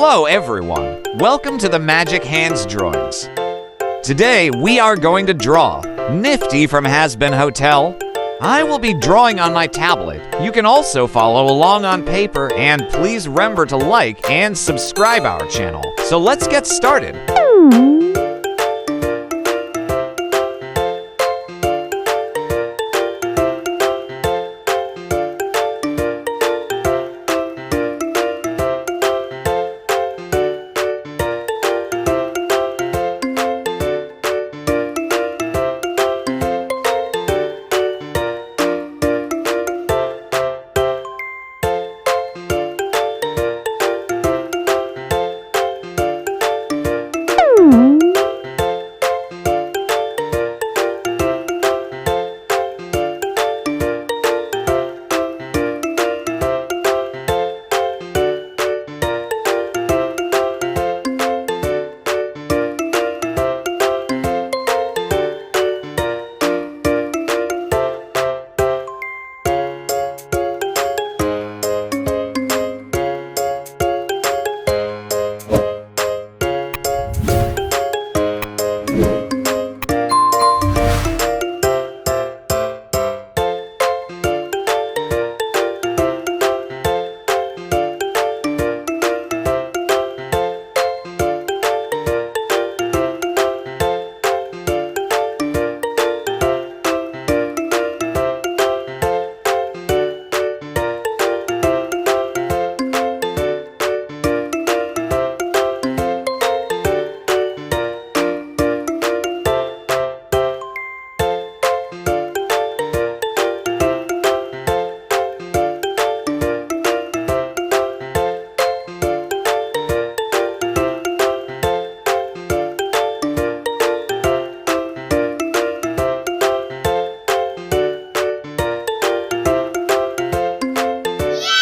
Hello everyone, welcome to the Magic Hands Drawings. Today we are going to draw Nifty from Hazbin Hotel. I will be drawing on my tablet. You can also follow along on paper, and please remember to like and subscribe our channel. So let's get started.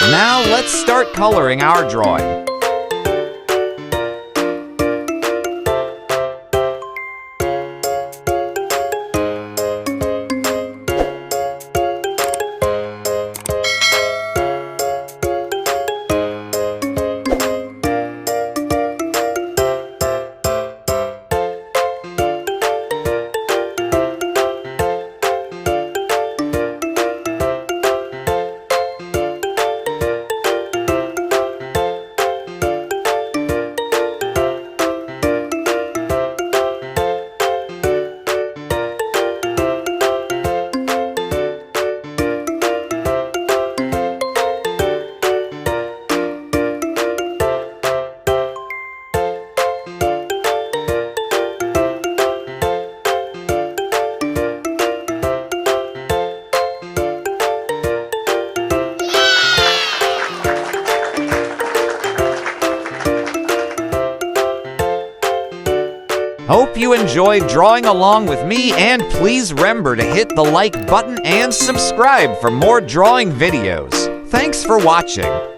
Now let's start coloring our drawing. Hope you enjoyed drawing along with me, and please remember to hit the like button and subscribe for more drawing videos. Thanks for watching.